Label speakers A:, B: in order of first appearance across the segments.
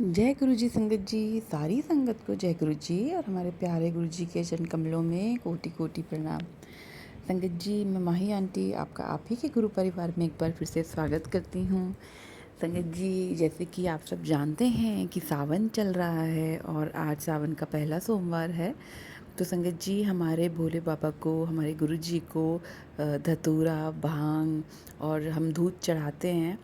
A: जय गुरु जी संगत जी, सारी संगत को जय गुरु जी और हमारे प्यारे गुरु जी के चरण कमलों में कोटि कोटि प्रणाम। संगत जी, मैं माही आंटी आपका आप ही के गुरु परिवार में एक बार फिर से स्वागत करती हूँ। संगत जी, जैसे कि आप सब जानते हैं कि सावन चल रहा है और आज सावन का पहला सोमवार है। तो संगत जी, हमारे भोले बाबा को, हमारे गुरु जी को धतूरा, भांग और हम दूध चढ़ाते हैं।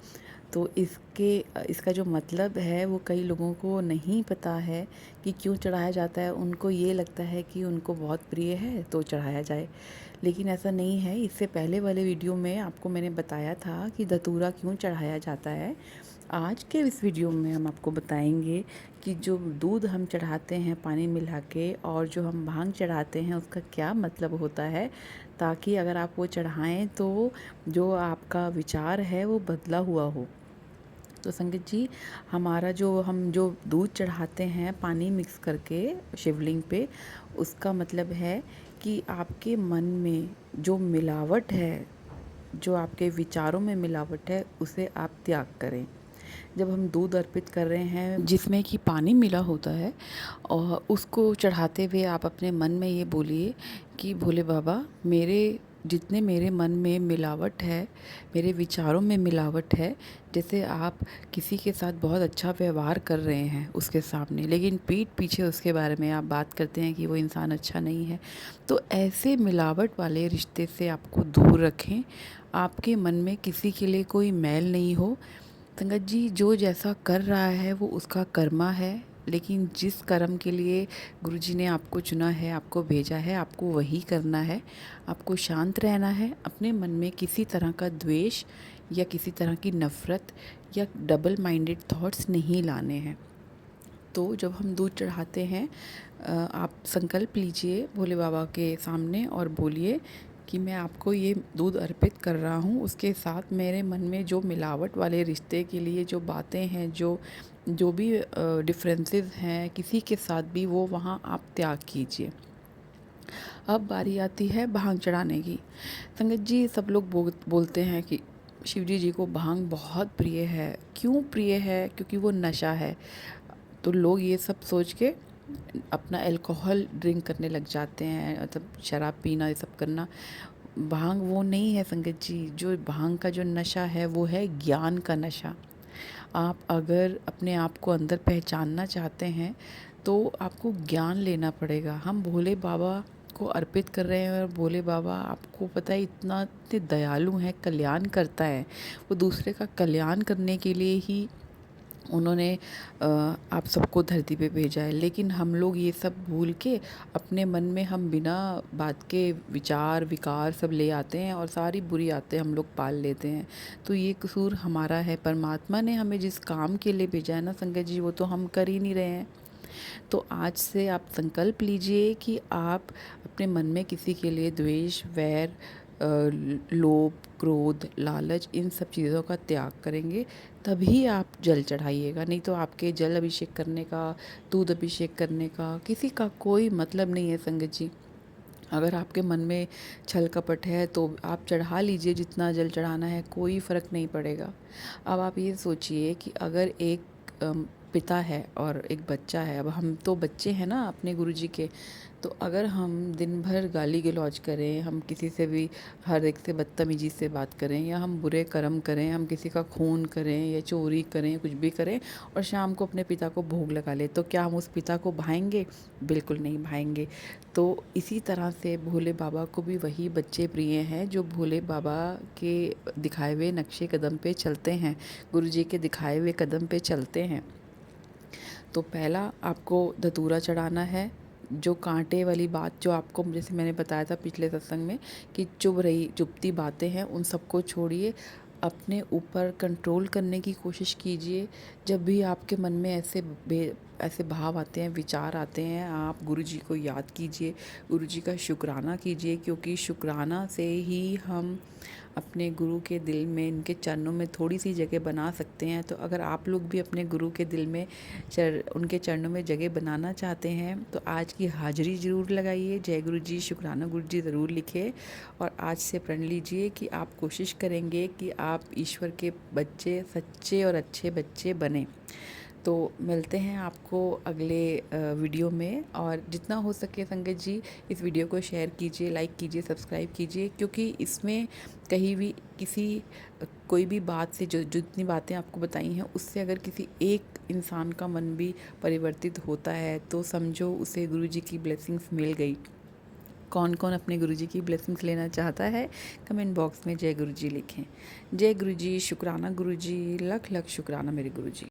A: तो इसका जो मतलब है वो कई लोगों को नहीं पता है कि क्यों चढ़ाया जाता है। उनको ये लगता है कि उनको बहुत प्रिय है तो चढ़ाया जाए, लेकिन ऐसा नहीं है। इससे पहले वाले वीडियो में आपको मैंने बताया था कि धतूरा क्यों चढ़ाया जाता है। आज के इस वीडियो में हम आपको बताएंगे कि जो दूध हम चढ़ाते हैं पानी मिला के और जो हम भांग चढ़ाते हैं उसका क्या मतलब होता है, ताकि अगर आप वो चढ़ाएं तो जो आपका विचार है वो बदला हुआ हो। तो संगत जी, हम जो दूध चढ़ाते हैं पानी मिक्स करके शिवलिंग पे, उसका मतलब है कि आपके मन में जो मिलावट है, जो आपके विचारों में मिलावट है, उसे आप त्याग करें। जब हम दूध अर्पित कर रहे हैं जिसमें कि पानी मिला होता है और उसको चढ़ाते हुए आप अपने मन में ये बोलिए कि भोले बाबा, मेरे मन में मिलावट है, मेरे विचारों में मिलावट है। जैसे आप किसी के साथ बहुत अच्छा व्यवहार कर रहे हैं उसके सामने, लेकिन पीठ पीछे उसके बारे में आप बात करते हैं कि वो इंसान अच्छा नहीं है। तो ऐसे मिलावट वाले रिश्ते से आपको दूर रखें। आपके मन में किसी के लिए कोई मैल नहीं हो। संगत जी, जो जैसा कर रहा है वो उसका कर्मा है, लेकिन जिस कर्म के लिए गुरुजी ने आपको चुना है, आपको भेजा है, आपको वही करना है। आपको शांत रहना है, अपने मन में किसी तरह का द्वेष या किसी तरह की नफ़रत या डबल माइंडेड थॉट्स नहीं लाने हैं। तो जब हम दूध चढ़ाते हैं, आप संकल्प लीजिए भोले बाबा के सामने और बोलिए कि मैं आपको ये दूध अर्पित कर रहा हूँ। उसके साथ मेरे मन में जो मिलावट वाले रिश्ते के लिए जो बातें हैं, जो जो भी डिफरेंसेस हैं किसी के साथ भी, वो वहाँ आप त्याग कीजिए। अब बारी आती है भांग चढ़ाने की। संगत जी, सब लोग बोलते हैं कि शिवजी जी को भांग बहुत प्रिय है। क्यों प्रिय है? क्योंकि वो नशा है। तो लोग ये सब सोच के अपना अल्कोहल ड्रिंक करने लग जाते हैं, मतलब शराब पीना, ये सब करना। भांग वो नहीं है संगत जी। जो भांग का जो नशा है वो है ज्ञान का नशा। आप अगर अपने आप को अंदर पहचानना चाहते हैं तो आपको ज्ञान लेना पड़ेगा। हम भोले बाबा को अर्पित कर रहे हैं और भोले बाबा, आपको पता है, इतने दयालु हैं, कल्याण करता है। वो दूसरे का कल्याण करने के लिए ही उन्होंने आप सबको धरती पे भेजा है। लेकिन हम लोग ये सब भूल के अपने मन में हम बिना बात के विचार विकार सब ले आते हैं और सारी बुरी आदतें हम लोग पाल लेते हैं। तो ये कसूर हमारा है। परमात्मा ने हमें जिस काम के लिए भेजा है ना संगत जी, वो तो हम कर ही नहीं रहे हैं। तो आज से आप संकल्प लीजिए कि आप अपने मन में किसी के लिए द्वेष, वैर, लोभ, क्रोध, लालच, इन सब चीज़ों का त्याग करेंगे। तभी आप जल चढ़ाइएगा। नहीं तो आपके जल अभिषेक करने का, दूध अभिषेक करने का किसी का कोई मतलब नहीं है संगत जी। अगर आपके मन में छल कपट है तो आप चढ़ा लीजिए जितना जल चढ़ाना है, कोई फ़र्क नहीं पड़ेगा। अब आप ये सोचिए कि अगर एक पिता है और एक बच्चा है। अब हम तो बच्चे हैं ना अपने गुरुजी के। तो अगर हम दिन भर गाली गलौज करें, हम किसी से भी हर एक से बदतमीजी से बात करें, या हम बुरे कर्म करें, हम किसी का खून करें या चोरी करें या कुछ भी करें और शाम को अपने पिता को भोग लगा ले, तो क्या हम उस पिता को भाएंगे? बिल्कुल नहीं भाएंगे। तो इसी तरह से भोले बाबा को भी वही बच्चे प्रिय हैं जो भोले बाबा के दिखाए हुए नक्शे कदम पे चलते हैं, गुरुजी के दिखाए हुए कदम पे चलते हैं। तो पहला आपको धतूरा चढ़ाना है। जो कांटे वाली बात जो आपको, जैसे मैंने बताया था पिछले सत्संग में, कि चुभती बातें हैं, उन सबको छोड़िए। अपने ऊपर कंट्रोल करने की कोशिश कीजिए। जब भी आपके मन में ऐसे भाव आते हैं, विचार आते हैं, आप गुरुजी को याद कीजिए, गुरुजी का शुक्राना कीजिए, क्योंकि शुक्राना से ही हम अपने गुरु के दिल में, इनके चरणों में थोड़ी सी जगह बना सकते हैं। तो अगर आप लोग भी अपने गुरु के दिल में उनके चरणों में जगह बनाना चाहते हैं तो आज की हाजिरी ज़रूर लगाइए। जय गुरु जी, शुक्राना गुरु जी ज़रूर लिखिए और आज से प्रण लीजिए कि आप कोशिश करेंगे कि आप ईश्वर के बच्चे, सच्चे और अच्छे बच्चे बने। तो मिलते हैं आपको अगले वीडियो में। और जितना हो सके संगत जी इस वीडियो को शेयर कीजिए, लाइक कीजिए, सब्सक्राइब कीजिए, क्योंकि इसमें कहीं भी किसी कोई भी बात से जो जितनी बातें आपको बताई हैं उससे अगर किसी एक इंसान का मन भी परिवर्तित होता है तो समझो उसे गुरुजी की ब्लेसिंग्स मिल गई। कौन कौन अपने गुरुजी की ब्लेसिंग्स लेना चाहता है कमेंट बॉक्स में जय गुरुजी लिखें। जय गुरुजी, शुक्राना गुरुजी, लख लख शुक्राना मेरे गुरुजी।